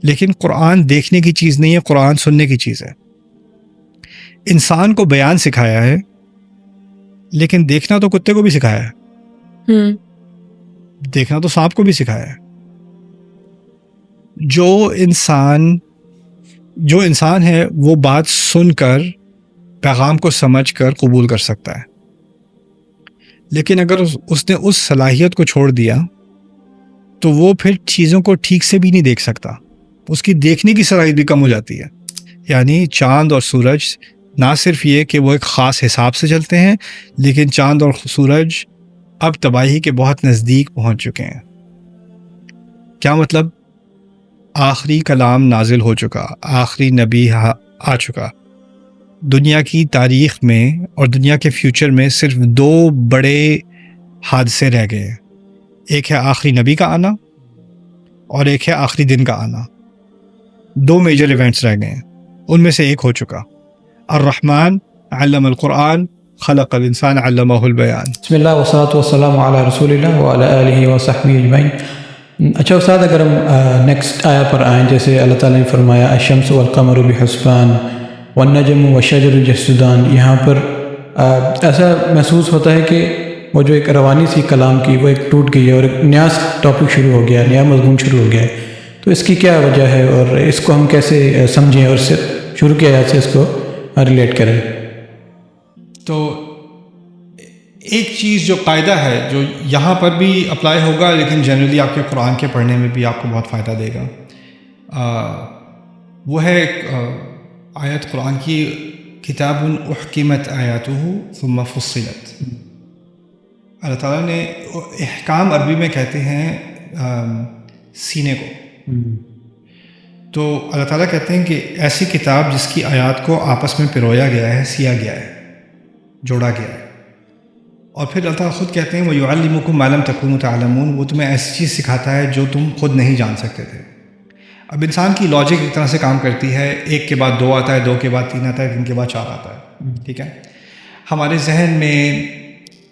لیکن قرآن دیکھنے کی چیز نہیں ہے، قرآن سننے کی چیز ہے۔ انسان کو بیان سکھایا ہے، لیکن دیکھنا تو کتے کو بھی سکھایا ہے، دیکھنا تو سانپ کو بھی سکھایا ہے۔ جو انسان ہے وہ بات سن کر پیغام کو سمجھ کر قبول کر سکتا ہے، لیکن اگر اس نے اس صلاحیت کو چھوڑ دیا تو وہ پھر چیزوں کو ٹھیک سے بھی نہیں دیکھ سکتا، اس کی دیکھنے کی صلاحیت بھی کم ہو جاتی ہے۔ یعنی چاند اور سورج نہ صرف یہ کہ وہ ایک خاص حساب سے چلتے ہیں، لیکن چاند اور سورج اب تباہی کے بہت نزدیک پہنچ چکے ہیں۔ کیا مطلب؟ آخری کلام نازل ہو چکا، آخری نبی آ چکا۔ دنیا کی تاریخ میں اور دنیا کے فیوچر میں صرف 2 بڑے حادثے رہ گئے ہیں، ایک ہے آخری نبی کا آنا اور ایک ہے آخری دن کا آنا۔ 2 میجر ایونٹس رہ گئے ہیں، ان میں سے ایک ہو چکا۔ الرحمن علم القرآن خلق الانسان علمہ البیان۔ بسم اللہ والصلاۃ والسلام علی رسول اللہ وعلی آلہ وصحبہ اجمعین۔ اچھا استاد، اگر ہم نیکسٹ آیا پر آئیں، جیسے اللہ تعالیٰ نے فرمایا الشمس والقمر بحسبان والنجم والشجر یسجدان، یہاں پر ایسا محسوس ہوتا ہے کہ وہ جو ایک روانی سی کلام کی وہ ایک ٹوٹ گئی ہے اور ایک نیا ٹاپک شروع ہو گیا، نیا مضمون شروع ہو گیا ہے، تو اس کی کیا وجہ ہے اور اس کو ہم کیسے سمجھیں اور شروع کی آیات سے اس کو ریلیٹ کریں؟ تو ایک چیز جو قاعدہ ہے جو یہاں پر بھی اپلائی ہوگا، لیکن جنرلی آپ کے قرآن کے پڑھنے میں بھی آپ کو بہت فائدہ دے گا، وہ ہے ایک آیت قرآن کی، کتاب احکمت آیاتہ ثم فصلت۔ اللہ تعالیٰ نے احکام عربی میں کہتے ہیں سینے کو، تو اللہ تعالیٰ کہتے ہیں کہ ایسی کتاب جس کی آیات کو آپس میں پرویا گیا ہے، سیا گیا ہے، جوڑا گیا ہے۔ اور پھر اللہ تعالیٰ خود کہتے ہیں وَيُعَلِّمُكُم مَّا لَمْ تَكُونُوا تَعْلَمُونَ، وہ تمہیں ایسی چیز سکھاتا ہے جو تم خود نہیں جان سکتے تھے۔ اب انسان کی لاجک ایک طرح سے کام کرتی ہے، 1 کے بعد 2 آتا ہے، 2 کے بعد 3 آتا ہے، 3 کے بعد 4 آتا ہے، ٹھیک ہے؟ ہمارے ذہن میں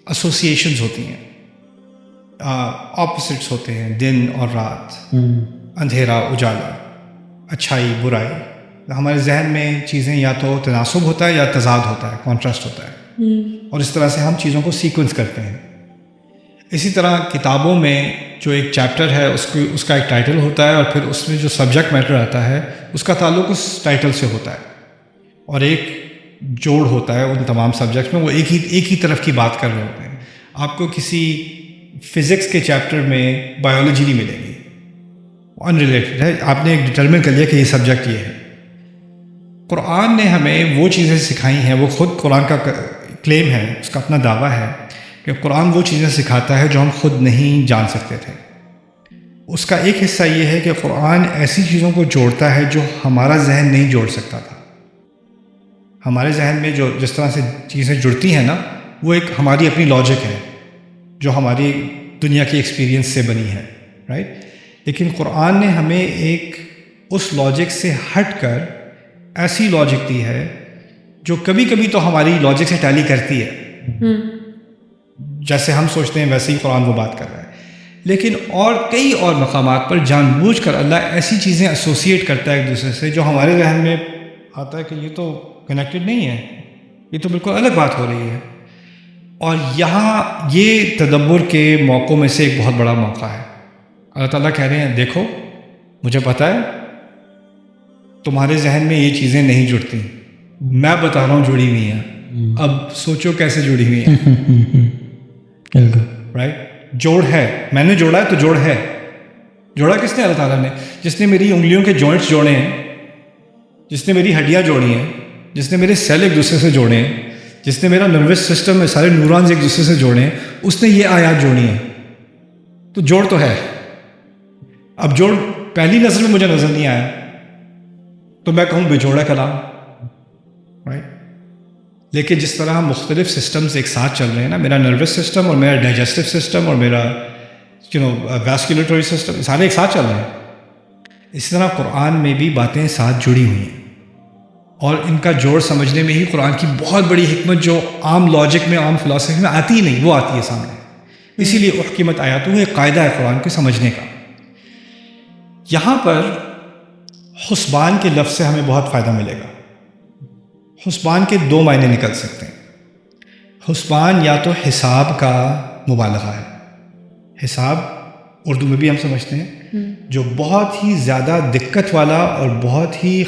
ایسوسیشنز ہوتی ہیں، اپوزٹس ہوتے ہیں، دن اور رات، اندھیرا اجالا، اچھائی برائی۔ ہمارے ذہن میں چیزیں یا تو تناسب ہوتا ہے یا تضاد ہوتا ہے، کانٹراسٹ ہوتا ہے، اور اس طرح سے ہم چیزوں کو سیکوینس کرتے ہیں۔ اسی طرح کتابوں میں جو ایک چیپٹر ہے اس کا ایک ٹائٹل ہوتا ہے، اور پھر اس میں جو سبجیکٹ میٹر آتا ہے اس کا تعلق اس ٹائٹل سے ہوتا ہے، اور ایک جوڑ ہوتا ہے ان تمام سبجیکٹس میں، وہ ایک ہی طرف کی بات کر رہے ہوتے ہیں۔ آپ کو کسی فزکس کے چیپٹر میں بایولوجی نہیں ملے گی، ان ریلیٹڈ ہے، آپ نے ایک ڈٹرمن کر لیا کہ یہ سبجیکٹ یہ ہے۔ قرآن نے ہمیں وہ چیزیں سکھائی ہیں، وہ خود قرآن کا کلیم ہے، اس کا اپنا دعویٰ ہے کہ قرآن وہ چیزیں سکھاتا ہے جو ہم خود نہیں جان سکتے تھے۔ اس کا ایک حصہ یہ ہے کہ قرآن ایسی چیزوں کو جوڑتا ہے جو ہمارا ذہن نہیں جوڑ سکتا تھا۔ ہمارے ذہن میں جو جس طرح سے چیزیں جڑتی ہیں نا، وہ ایک ہماری اپنی لاجک ہے جو ہماری دنیا کی ایکسپیرینس سے بنی ہے، رائٹ؟ لیکن قرآن نے ہمیں ایک اس لاجک سے ہٹ کر ایسی لاجک دی ہے جو کبھی کبھی تو ہماری لاجک سے ٹیلی کرتی ہے، جیسے ہم سوچتے ہیں ویسے ہی قرآن وہ بات کر رہا ہے، لیکن اور کئی اور مقامات پر جان بوجھ کر اللہ ایسی چیزیں ایسوسیٹ کرتا ہے ایک دوسرے سے جو ہمارے ذہن میں آتا ہے کہ یہ تو کنیکٹڈ نہیں ہے، یہ تو بالکل الگ بات ہو رہی ہے۔ اور یہاں یہ تدبر کے موقعوں میں سے ایک بہت بڑا موقع ہے۔ اللہ تعالیٰ کہہ رہے ہیں دیکھو مجھے پتہ ہے تمہارے ذہن میں یہ چیزیں نہیں جڑتی، میں بتا رہا ہوں جڑی ہوئی ہیں، اب سوچو کیسے جڑی ہوئی ہیں، رائٹ؟ جوڑ ہے، میں نے جوڑا ہے تو جوڑ ہے۔ جوڑا کس نے؟ اللہ تعالیٰ نے، جس نے میری انگلیوں کے جوائنٹس جوڑے ہیں، جس نے میری ہڈیاں جوڑی ہیں، جس نے میرے سیل ایک دوسرے سے جوڑے ہیں، جس نے میرا نروس سسٹم میں سارے نیورونز ایک دوسرے سے جوڑے ہیں، اس نے یہ آیات جوڑی ہیں، تو جوڑ تو ہے۔ اب جوڑ پہلی نظر میں مجھے نظر نہیں آیا تو میں کہوں بے جوڑا کلام، رائٹ؟ لیکن جس طرح مختلف سسٹمز ایک ساتھ چل رہے ہیں نا، میرا نروس سسٹم اور میرا ڈائجسٹو سسٹم اور میرا ویسکولیٹری سسٹم سارے ایک ساتھ چل رہے ہیں، اسی طرح قرآن میں بھی باتیں ساتھ جڑی ہوئی ہیں، اور ان کا جوڑ سمجھنے میں ہی قرآن کی بہت بڑی حکمت جو عام لاجک میں، عام فلاسفی میں آتی ہی نہیں، وہ آتی ہے سامنے۔ اسی لیے احکمت آیاتہ ایک قاعدہ ہے قرآن کے سمجھنے کا۔ یہاں پر حسبان کے لفظ سے ہمیں بہت فائدہ ملے گا. حسبان کے دو معنی نکل سکتے ہیں. حسبان یا تو حساب کا مبالغہ ہے. حساب اردو میں بھی ہم سمجھتے ہیں جو بہت ہی زیادہ دقت والا اور بہت ہی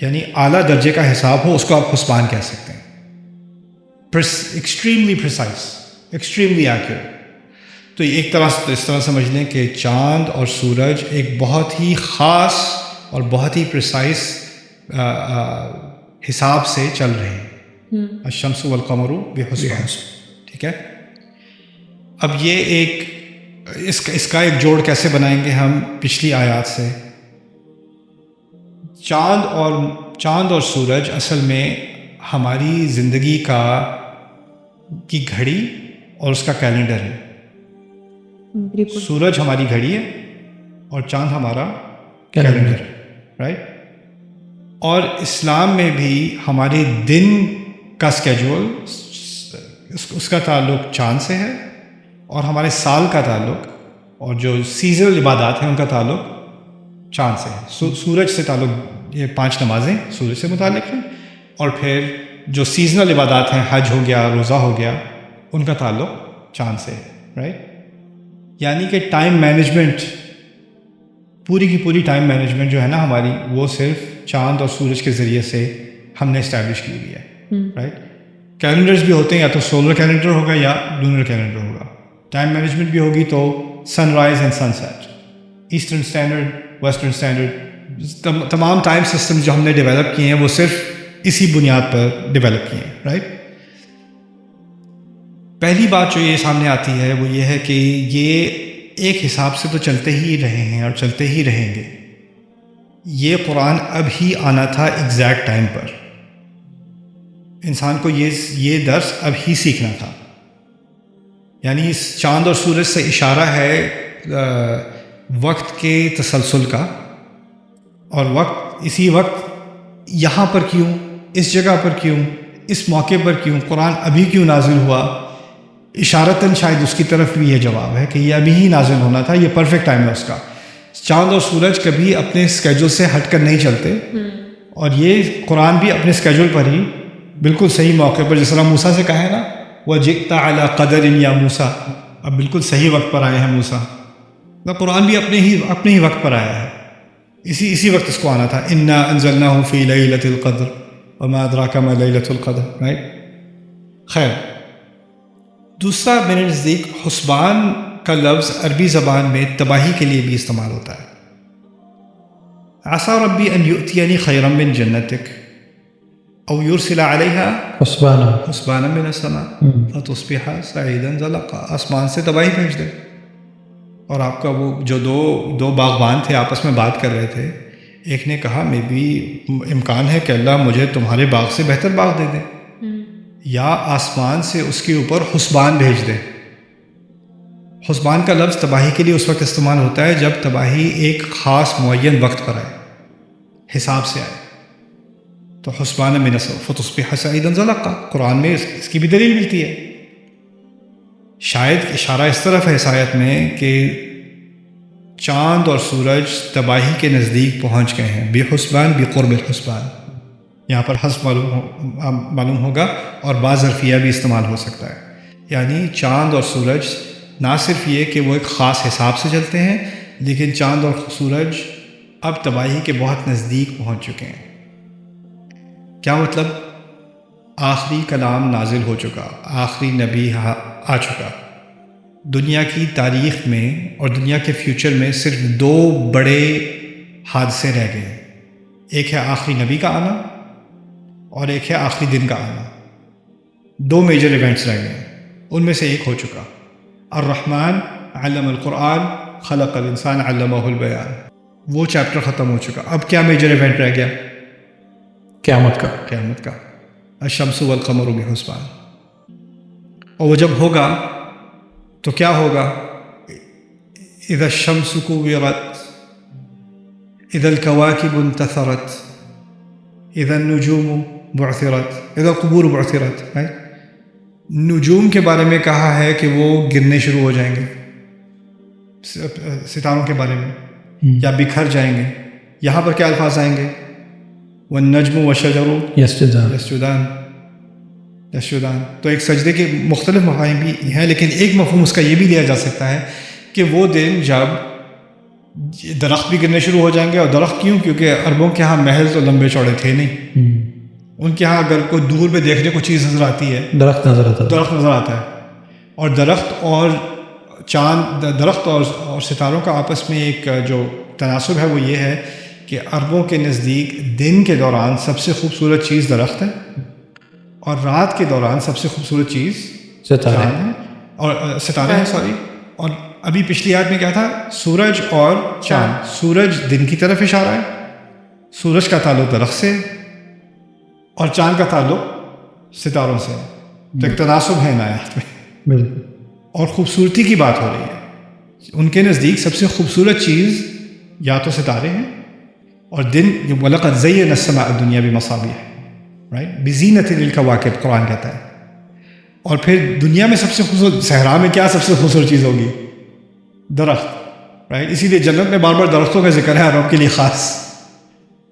یعنی اعلیٰ درجے کا حساب ہو، اس کو آپ حسبان کہہ سکتے ہیں. Extremely precise, extremely accurate. تو ایک طرح سے اس طرح سمجھ لیں کہ چاند اور سورج ایک بہت ہی خاص اور بہت ہی پریسائز حساب سے چل رہے ہیں. الشمس والقمر بحسبان. ٹھیک ہے. اب یہ ایک اس کا ایک جوڑ کیسے بنائیں گے ہم پچھلی آیات سے. چاند اور سورج اصل میں ہماری زندگی کی گھڑی اور اس کا کیلنڈر ہے. سورج ہماری گھڑی ہے اور چاند ہمارا کیلنڈر ہے. رائٹ. اور اسلام میں بھی ہمارے دن کا اسکیجول اس کا تعلق چاند سے ہے، اور ہمارے سال کا تعلق اور جو سیزنل عبادات ہیں ان کا تعلق چاند سے ہے. سورج سے تعلق، یہ 5 نمازیں سورج سے متعلق ہیں، اور پھر جو سیزنل عبادات ہیں، حج ہو گیا، روزہ ہو گیا، ان کا تعلق چاند سے ہے. رائٹ. یعنی کہ ٹائم مینجمنٹ، پوری کی پوری ٹائم مینجمنٹ جو ہے نا ہماری، وہ صرف چاند اور سورج کے ذریعے سے ہم نے اسٹیبلش کی ہوئی ہے. رائٹ. کیلنڈرز بھی ہوتے ہیں، یا تو سولر کیلنڈر ہوگا یا لونر کیلنڈر ہوگا. ٹائم مینجمنٹ بھی ہوگی تو sunrise and sunset, eastern standard, western standard, تمام ٹائم سسٹم جو ہم نے ڈیولپ کیے ہیں وہ صرف اسی بنیاد پر ڈیولپ کیے ہیں. رائٹ. پہلی بات جو یہ سامنے آتی ہے وہ یہ ہے کہ یہ ایک حساب سے تو چلتے ہی رہے ہیں اور چلتے ہی رہیں گے. یہ قرآن اب ہی آنا تھا ایگزیکٹ ٹائم پر. انسان کو یہ درس اب ہی سیکھنا تھا. یعنی اس چاند اور سورج سے اشارہ ہے وقت کے تسلسل کا، اور اسی وقت یہاں پر کیوں، اس جگہ پر کیوں، اس موقع پر کیوں، قرآن ابھی کیوں نازل ہوا. اشارتاً شاید اس کی طرف بھی یہ جواب ہے کہ یہ ابھی ہی نازل ہونا تھا، یہ پرفیکٹ ٹائم ہے اس کا. چاند اور سورج کبھی اپنے اسکیجول سے ہٹ کر نہیں چلتے، اور یہ قرآن بھی اپنے اسکیجول پر ہی بالکل صحیح موقع پر، جس طرح موسیٰ سے کہا ہے نا وَجِئْتَ عَلَىٰ قَدَرٍ یا موسیٰ، اب بالکل صحیح وقت پر آئے ہیں موسیٰ. قرآن بھی اپنے ہی وقت پر آیا ہے، اسی وقت اس کو آنا تھا. اِنَّا أَنزَلْنَاهُ فِي لَيْلَةِ الْقَدْرِ وَمَا أَدْرَاكَ مَا لَيْلَةُ الْقَدْرِ. رائٹ. خیر، دوسرا میرے نزدیک حسبان کا لفظ عربی زبان میں تباہی کے لیے بھی استعمال ہوتا ہے. عسى ربی ان یؤتینی خیرا من جنتک او یرسل علیہا حسبانا من السماء فتصبح سعیدا زلقا. آسمان سے تباہی بھیج دے. اور آپ کا وہ جو دو باغبان تھے آپس میں بات کر رہے تھے، ایک نے کہا میں بھی امکان ہے کہ اللہ مجھے تمہارے باغ سے بہتر باغ دے دے، یا آسمان سے اس کے اوپر حسبان بھیج دے. حسبان کا لفظ تباہی کے لیے اس وقت استعمال ہوتا ہے جب تباہی ایک خاص معین وقت پر آئے، حساب سے آئے. تو حسبان من السماء فتصبح سعیدا زلقا، قرآن میں اس کی بھی دلیل ملتی ہے. شاید اشارہ اس طرف ہے اس آیت میں کہ چاند اور سورج تباہی کے نزدیک پہنچ گئے ہیں. بحسبان، بقرب الحسبان. یہاں پر حسب معلوم ہوگا، اور بعض ظرفیہ بھی استعمال ہو سکتا ہے. یعنی چاند اور سورج نہ صرف یہ کہ وہ ایک خاص حساب سے چلتے ہیں، لیکن چاند اور سورج اب تباہی کے بہت نزدیک پہنچ چکے ہیں. کیا مطلب؟ آخری کلام نازل ہو چکا، آخری نبی آ چکا. دنیا کی تاریخ میں اور دنیا کے فیوچر میں صرف 2 بڑے حادثے رہ گئے. ایک ہے آخری نبی کا آنا، اور ایک ہے آخری دن کا آنا. 2 میجر ایونٹس رہ گئے. ان میں سے ایک ہو چکا. الرحمن علم القرآن خلق الانسان علمہ البیان، وہ چیپٹر ختم ہو چکا. اب کیا میجر ایونٹ رہ گیا؟ قیامت کا. الشمس والقمر بحسبان. اور وہ جب ہوگا تو کیا ہوگا؟ اذا الشمس كورت، اذا الكواكب انتثرت، اذا النجوم بعثرت، اذا القبور بعثرت. نجوم کے بارے میں کہا ہے کہ وہ گرنے شروع ہو جائیں گے، ستاروں کے بارے میں، یا بکھر جائیں گے. یہاں پر کیا الفاظ آئیں گے؟ والنجم والشجر یسجدان. تو ایک سجدے کے مختلف مفاہیم بھی ہیں، لیکن ایک مفہوم اس کا یہ بھی لیا جا سکتا ہے کہ وہ دن جب درخت بھی گرنے شروع ہو جائیں گے. اور درخت کیوں؟ کیونکہ عربوں کے ہاں محل تو لمبے چوڑے تھے نہیں. ان کے ہاں اگر کوئی دور پہ دیکھنے کو چیز نظر آتی ہے، درخت نظر آتا ہے. اور درخت اور چاند، درخت اور ستاروں کا آپس میں ایک جو تناسب ہے وہ یہ ہے کہ عربوں کے نزدیک دن کے دوران سب سے خوبصورت چیز درخت ہے، اور رات کے دوران سب سے خوبصورت چیز ستارے ہیں، اور ستارے ہیں سوری. اور ابھی پچھلی آیت میں کیا تھا؟ سورج اور چاند. سورج دن کی طرف اشارہ ہے، سورج کا تعلق درخت سے، اور چاند کا تعلق ستاروں سے. تو ایک تناسب ہے ان آیات میں، اور خوبصورتی کی بات ہو رہی ہے. ان کے نزدیک سب سے خوبصورت چیز یا تو ستارے ہیں اور دن. وَلَقَدْ زَيَّنَا السَّمَاءَ الدُّنْيَا بِمَصَابِيحَ، رائٹ، بِزِينَةٍ لِلْكَوَاكِبِ قرآن کہتا ہے. اور پھر دنیا میں سب سے خوبصورت، صحرا میں کیا سب سے خوبصورت چیز ہوگی؟ درخت، رائٹ. اسی لیے جنت میں بار بار درختوں کا ذکر ہے عرب کے لیے خاص،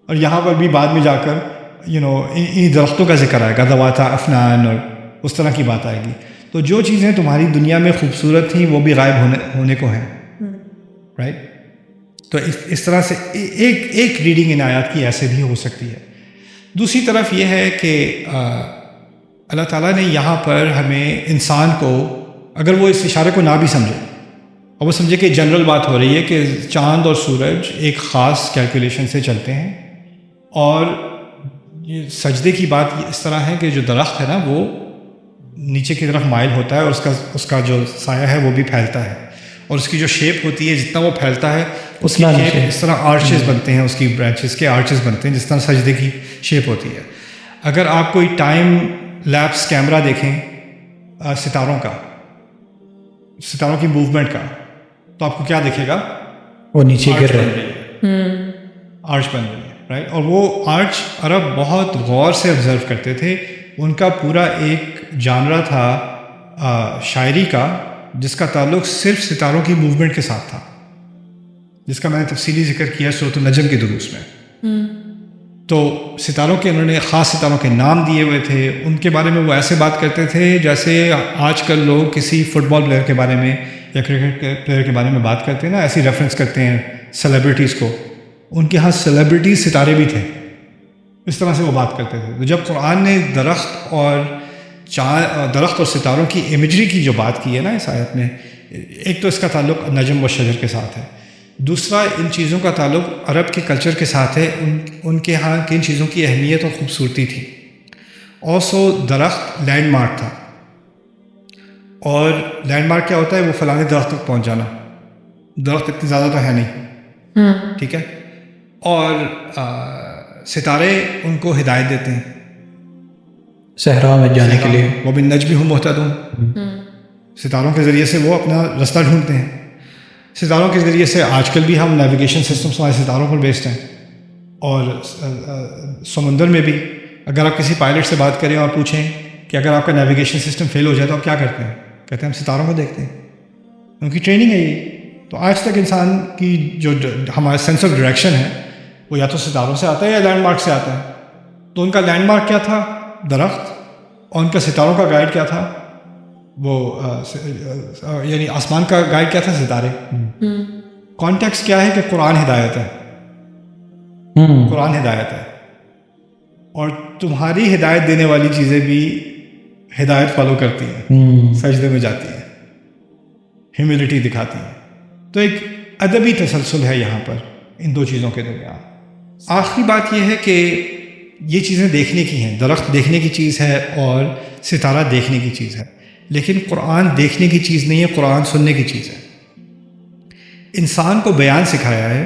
اور یہاں پر بھی بعد میں جا کر ان درختوں کا ذکر آئے گا، ذوات افنان اور اس طرح کی بات آئے گی. تو جو چیزیں تمہاری دنیا میں خوبصورت تھیں وہ بھی غائب ہونے کو ہیں، رائٹ. تو اس طرح سے ایک ریڈنگ ان آیات کی ایسے بھی ہو سکتی ہے. دوسری طرف یہ ہے کہ اللہ تعالیٰ نے یہاں پر ہمیں انسان کو، اگر وہ اس اشارے کو نہ بھی سمجھے اور وہ سمجھے کہ جنرل بات ہو رہی ہے کہ چاند اور سورج ایک خاص کیلکولیشن سے چلتے ہیں، اور یہ سجدے کی بات اس طرح ہے کہ جو درخت ہے نا وہ نیچے کی طرف مائل ہوتا ہے، اور اس کا جو سایہ ہے وہ بھی پھیلتا ہے، اور اس کی جو شیپ ہوتی ہے جتنا وہ پھیلتا ہے اس کی شیپ اس طرح آرچز بنتے ہیں، اس کی برانچز کے آرچز بنتے ہیں جس طرح سجدے کی شیپ ہوتی ہے. اگر آپ کوئی ٹائم لیپس کیمرہ دیکھیں ستاروں کی موومنٹ کا، تو آپ کو کیا دکھے گا؟ وہ نیچے گر رہے ہیں، آرچ بن رہی ہے، رائٹ. اور وہ آرچ عرب بہت غور سے آبزرو کرتے تھے. ان کا پورا ایک جانرا تھا شاعری کا جس کا تعلق صرف ستاروں کی موومنٹ کے ساتھ تھا، جس کا میں نے تفصیلی ذکر کیا سورۃ النجم کے دروس میں. تو ستاروں کے انہوں نے خاص ستاروں کے نام دیے ہوئے تھے. ان کے بارے میں وہ ایسے بات کرتے تھے جیسے آج کل لوگ کسی فٹ بال پلیئر کے بارے میں یا کرکٹ پلیئر کے بارے میں بات کرتے ہیں نا، ایسی ریفرنس کرتے ہیں سیلیبریٹیز کو. ان کے ہاں سیلیبریٹیز ستارے بھی تھے، اس طرح سے وہ بات کرتے تھے. تو جب قرآن نے درخت اور ستاروں کی امیجری کی جو بات کی ہے نا اس آیت میں، ایک تو اس کا تعلق نجم و شجر کے ساتھ ہے، دوسرا ان چیزوں کا تعلق عرب کے کلچر کے ساتھ ہے. ان کے ہاں کن چیزوں کی اہمیت اور خوبصورتی تھی. آلسو درخت لینڈ مارک تھا، اور لینڈ مارک کیا ہوتا ہے؟ وہ فلانے درخت تک پہنچ جانا. درخت اتنے زیادہ تو ہے نہیں، ٹھیک ہے. اور ستارے ان کو ہدایت دیتے ہیں صحرا میں جانے کے لیے. وہ بالنجم ہم مہتدون، ستاروں کے ذریعے سے وہ اپنا رستہ ڈھونڈتے ہیں. ستاروں کے ذریعے سے آج کل بھی ہم نیویگیشن سسٹمس ہمارے ستاروں پر بیسڈ ہیں. اور سمندر میں بھی اگر آپ کسی پائلٹ سے بات کریں اور پوچھیں کہ اگر آپ کا نیویگیشن سسٹم فیل ہو جائے تو آپ کیا کرتے ہیں؟ کہتے ہیں ہم ستاروں کو دیکھتے ہیں، ان کی ٹریننگ ہے یہ. تو آج تک انسان کی جو ہمارا سینس آف ڈائریکشن ہے وہ یا تو ستاروں سے آتا ہے یا لینڈ مارک سے آتا ہے. تو ان کا لینڈ مارک کیا تھا؟ درخت. اور ان کا ستاروں کا گائیڈ کیا تھا؟ وہ یعنی آسمان کا گائیڈ کیا تھا؟ ستارے. کانٹیکسٹ کیا ہے کہ قرآن ہدایت ہے، قرآن ہدایت ہے، اور تمہاری ہدایت دینے والی چیزیں بھی ہدایت فالو کرتی ہیں، سجدے میں جاتی ہیں، ہیوملٹی دکھاتی ہیں. تو ایک ادبی تسلسل ہے یہاں پر ان دو چیزوں کے درمیان. آخری بات یہ ہے کہ یہ چیزیں دیکھنے کی ہیں، درخت دیکھنے کی چیز ہے اور ستارہ دیکھنے کی چیز ہے، لیکن قرآن دیکھنے کی چیز نہیں ہے، قرآن سننے کی چیز ہے. انسان کو بیان سکھایا ہے،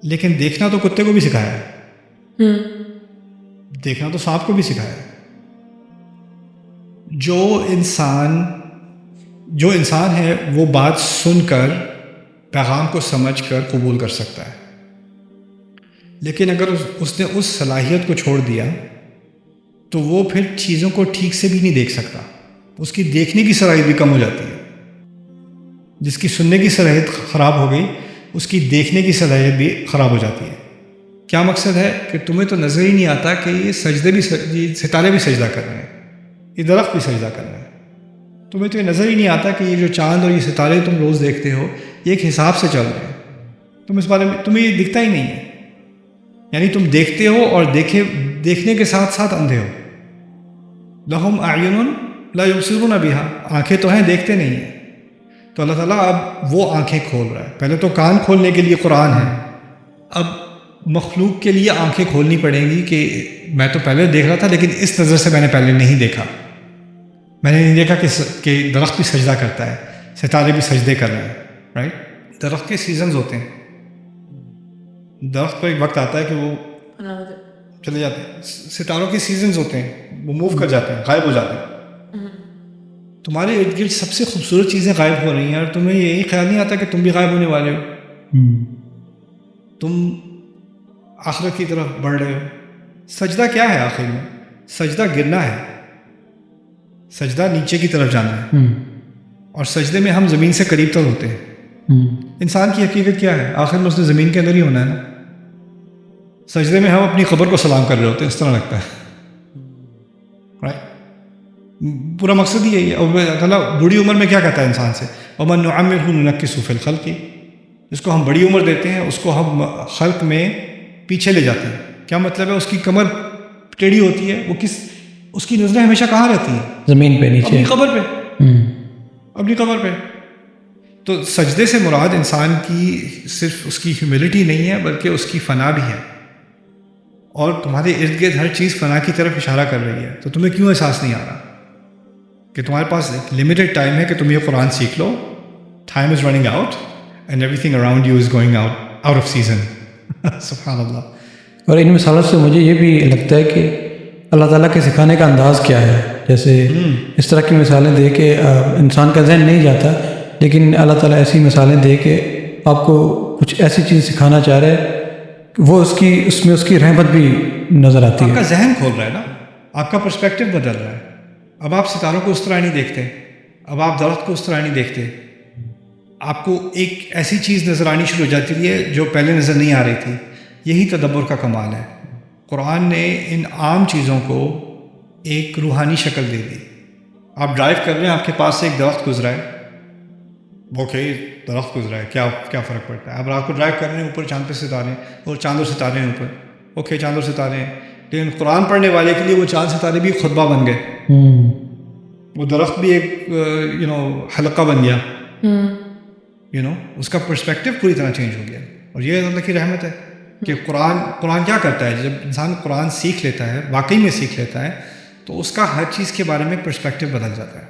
لیکن دیکھنا تو کتے کو بھی سکھایا ہے، دیکھنا تو سانپ کو بھی سکھایا ہے. جو انسان ہے وہ بات سن کر پیغام کو سمجھ کر قبول کر سکتا ہے، لیکن اگر اس نے اس صلاحیت کو چھوڑ دیا تو وہ پھر چیزوں کو ٹھیک سے بھی نہیں دیکھ سکتا. اس کی دیکھنے کی صلاحیت بھی کم ہو جاتی ہے. جس کی سننے کی صلاحیت خراب ہو گئی اس کی دیکھنے کی صلاحیت بھی خراب ہو جاتی ہے. کیا مقصد ہے کہ تمہیں تو نظر ہی نہیں آتا کہ یہ سجدے بھی یہ ستارے بھی سجدہ کر رہے ہیں, یہ درخت بھی سجدہ کر رہے ہیں. تمہیں تو یہ نظر ہی نہیں آتا کہ یہ جو چاند اور یہ ستارے تم روز دیکھتے ہو یہ ایک حساب سے چل رہے ہیں. تم اس بارے میں تمہیں یہ دکھتا ہی نہیں ہے. یعنی تم دیکھتے ہو اور دیکھنے کے ساتھ ساتھ اندھے ہو. لہم اعین لا یبصرون بہا, آنکھیں تو ہیں دیکھتے نہیں ہیں. تو اللہ تعالیٰ اب وہ آنکھیں کھول رہا ہے. پہلے تو کان کھولنے کے لیے قرآن ہے, اب مخلوق کے لیے آنکھیں کھولنی پڑیں گی کہ میں تو پہلے دیکھ رہا تھا لیکن اس نظر سے میں نے پہلے نہیں دیکھا. میں نے نہیں دیکھا کہ درخت بھی سجدہ کرتا ہے, ستارے بھی سجدے کر رہے ہیں. رائٹ, درخت کے سیزنز ہوتے ہیں. درخت کو ایک وقت آتا ہے کہ وہ چلے جاتے ہیں. ستاروں کے سیزنز ہوتے ہیں, وہ موو کر جاتے ہیں, غائب ہو جاتے ہیں. تمہارے ارد گرد سب سے خوبصورت چیزیں غائب ہو رہی ہیں اور تمہیں یہی خیال نہیں آتا کہ تم بھی غائب ہونے والے ہو. تم آخرت کی طرف بڑھ رہے ہو. سجدہ کیا ہے آخر میں؟ سجدہ گرنا ہے, سجدہ نیچے کی طرف جانا ہے. اور سجدے میں ہم زمین سے قریب تر ہوتے ہیں. انسان کی حقیقت کیا ہے؟ آخر میں اس نے زمین کے اندر ہی ہونا ہے نا. سجدے میں ہم اپنی قبر کو سلام کر رہے ہوتے ہیں, اس طرح لگتا ہے. پورا مقصد ہی یہی ہے. اور اللہ تعالیٰ بڑی عمر میں کیا کہتا ہے انسان سے؟ وَمَن نُعَمِّرْهُ نُنَكِّسُهُ فِي الْخَلْقِ, جس کو ہم بڑی عمر دیتے ہیں اس کو ہم خلق میں پیچھے لے جاتے ہیں. کیا مطلب ہے؟ اس کی کمر ٹیڑھی ہوتی ہے, وہ اس کی نظریں ہمیشہ کہاں رہتی ہیں؟ زمین پہ, نیچے, اپنی قبر پہ, اپنی قبر پہ. تو سجدے سے مراد انسان کی صرف اس کی ہیوملٹی نہیں ہے بلکہ اس کی فنا بھی ہے. اور تمہارے ارد گرد ہر چیز فنا کی طرف اشارہ کر رہی ہے. تو تمہیں کیوں احساس نہیں آ رہا کہ تمہارے پاس ایک لمیٹڈ ٹائم ہے کہ تم یہ قرآن سیکھ لو. Time is running out and everything around you is going out of season. سبحان اللہ. اور ان مثالوں سے مجھے یہ بھی لگتا ہے کہ اللہ تعالیٰ کے سکھانے کا انداز کیا ہے. جیسے اس طرح کی مثالیں دے کے انسان کا ذہن نہیں جاتا, لیکن اللہ تعالیٰ ایسی مثالیں دے کے آپ کو کچھ ایسی چیز سکھانا چاہ رہا ہے, وہ اس میں اس کی رحمت بھی نظر آتی ہے. آپ کا ذہن کھول رہا ہے نا, آپ کا پرسپیکٹو بدل رہا ہے. اب آپ ستاروں کو اس طرح نہیں دیکھتے, اب آپ درخت کو اس طرح نہیں دیکھتے. آپ کو ایک ایسی چیز نظر آنی شروع ہو جاتی ہے جو پہلے نظر نہیں آ رہی تھی. یہی تدبر کا کمال ہے. قرآن نے ان عام چیزوں کو ایک روحانی شکل دے دی. آپ ڈرائیو کر رہے ہیں, آپ کے پاس سے ایک درخت گزرا ہے, اوکے درخت گزرا ہے, کیا فرق پڑتا ہے؟ آپ رات کو ڈرائیو کر رہے ہیں, اوپر چاند پہ ستارے ہیں اور چاند اور ستارے ہیں اوپر, اوکے چاند اور ستارے ہیں. لیکن قرآن پڑھنے والے کے لیے وہ چاند ستارے بھی خطبہ بن گئے, وہ درخت بھی ایک حلقہ بن گیا. اس کا پرسپیکٹو پوری طرح چینج ہو گیا. اور یہ اللہ کی رحمت ہے کہ قرآن کیا کرتا ہے, جب انسان قرآن سیکھ لیتا ہے, واقعی میں سیکھ لیتا ہے, تو اس کا ہر چیز کے بارے میں پرسپیکٹو بدل جاتا ہے,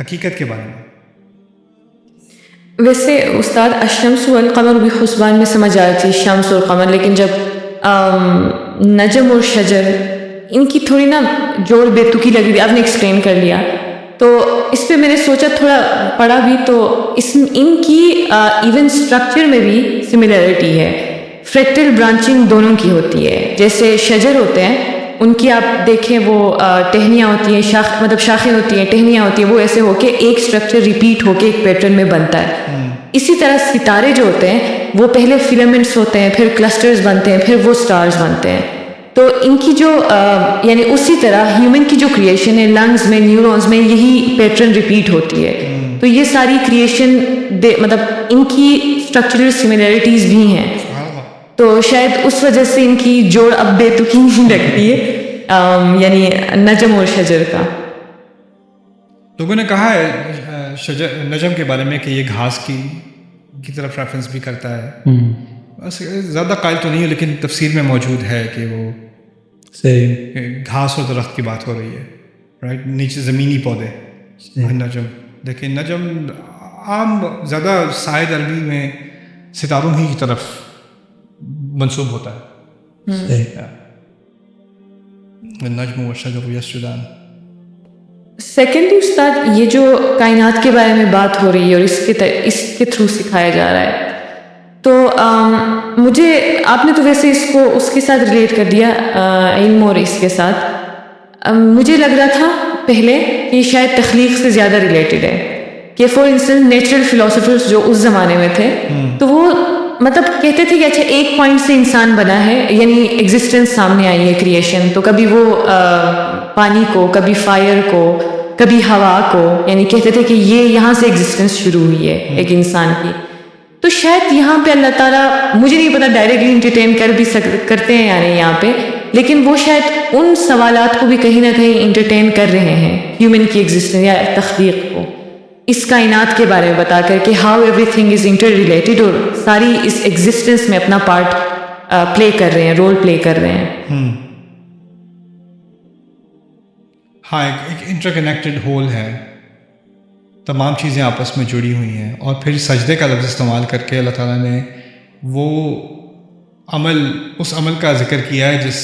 حقیقت کے بارے میں. ویسے استاد الشمس والقمر بحسبان میں سمجھ آ رہی تھی شمس اور قمر, لیکن جب نجم اور شجر ان کی تھوڑی نا جوڑ بے تکی لگی تھی, آپ نے ایکسپلین کر لیا, تو اس پہ میں نے سوچا تھوڑا پڑھا بھی, تو ان کی ایون اسٹرکچر میں بھی سملیرٹی ہے. فریکٹل برانچنگ دونوں کی ہوتی ہے. جیسے شجر ہوتے ہیں ان کی آپ دیکھیں وہ ٹہنیاں ہوتی ہیں, شاخیں ہوتی ہیں, ٹہنیاں ہوتی ہیں, وہ ایسے ہو کے ایک اسٹرکچر ریپیٹ ہو کے ایک پیٹرن میں بنتا ہے. اسی طرح ستارے جو ہوتے ہیں وہ پہلے فلامنٹس ہوتے ہیں, پھر کلسٹرز بنتے ہیں, پھر وہ سٹارز بنتے ہیں. تو ان کی جو یعنی اسی طرح ہیومن کی جو کریشن ہے, لنگز میں, نیورونز میں یہی پیٹرن ریپیٹ ہوتی ہے. تو یہ ساری کریشن مطلب ان کی اسٹرکچرل سملیرٹیز بھی ہیں, تو شاید اس وجہ سے ان کی جوڑ اب بے تکی نہیں لگتی ہے, یعنی نجم اور شجر کا. لوگوں نے کہا ہے نجم کے بارے میں کہ یہ گھاس کی طرف ریفرنس بھی کرتا ہے. زیادہ قائل تو نہیں ہے لیکن تفسیر میں موجود ہے کہ وہ گھاس اور درخت کی بات ہو رہی ہے, رائٹ, نیچے زمینی پودے نجم. لیکن نجم عام زیادہ شاید عربی میں ستاروں ہی کی طرف منسوب ہوتا ہے. النجم والشجر یسجدان. سیکنڈلی استاد, یہ جو کائنات کے بارے میں بات ہو رہی ہے اور اس کے تھرو سکھایا جا رہا ہے, تو مجھے آپ نے تو ویسے اس کو اس کے ساتھ ریلیٹ کر دیا, علم اور اس کے ساتھ. مجھے لگ رہا تھا پہلے کہ شاید تخلیق سے زیادہ ریلیٹڈ ہے, کہ فار انسٹنس نیچرل فلاسفرز جو اس زمانے میں تھے, تو وہ مطلب کہتے تھے کہ اچھا ایک پوائنٹ سے انسان بنا ہے، یعنی ایگزسٹنس سامنے آئی ہے کریشن، تو کبھی وہ پانی کو، کبھی فائر کو، کبھی ہوا کو، یعنی کہتے تھے کہ یہ یہاں سے ایگزسٹنس شروع ہوئی ہے ایک انسان کی. تو شاید یہاں پہ اللہ تعالیٰ، مجھے نہیں پتا ڈائریکٹلی انٹرٹین کر بھی کرتے ہیں یعنی یہاں پہ، لیکن وہ شاید ان سوالات کو بھی کہیں نہ کہیں انٹرٹین کر رہے ہیں ہیومن کی ایگزسٹنس یا تخلیق کو، اس کائنات کے بارے میں بتا کر کہ how everything is interrelated, اور ساری اس ایگزسٹنس میں اپنا پارٹ پلے کر رہے ہیں، رول پلے کر رہے ہیں. ہاں، ایک انٹر کنیکٹڈ ہول ہے، تمام چیزیں آپس میں جڑی ہوئی ہیں. اور پھر سجدے کا لفظ استعمال کر کے اللہ تعالیٰ نے وہ عمل، اس عمل کا ذکر کیا ہے جس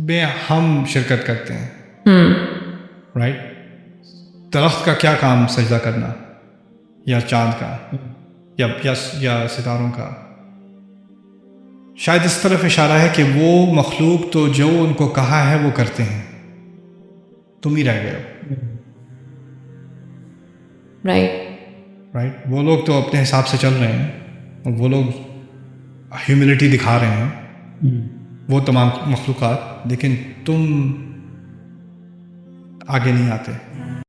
میں ہم شرکت کرتے ہیں. رائٹ، درخت کا کیا کام سجدہ کرنا، یا چاند کا، یا ستاروں کا. شاید اس طرف اشارہ ہے کہ وہ مخلوق تو جو ان کو کہا ہے وہ کرتے ہیں، تم ہی رہ گئے ہو. رائٹ، وہ لوگ تو اپنے حساب سے چل رہے ہیں، اور وہ لوگ ہیوملٹی دکھا رہے ہیں، وہ تمام مخلوقات، لیکن تم آگے نہیں آتے.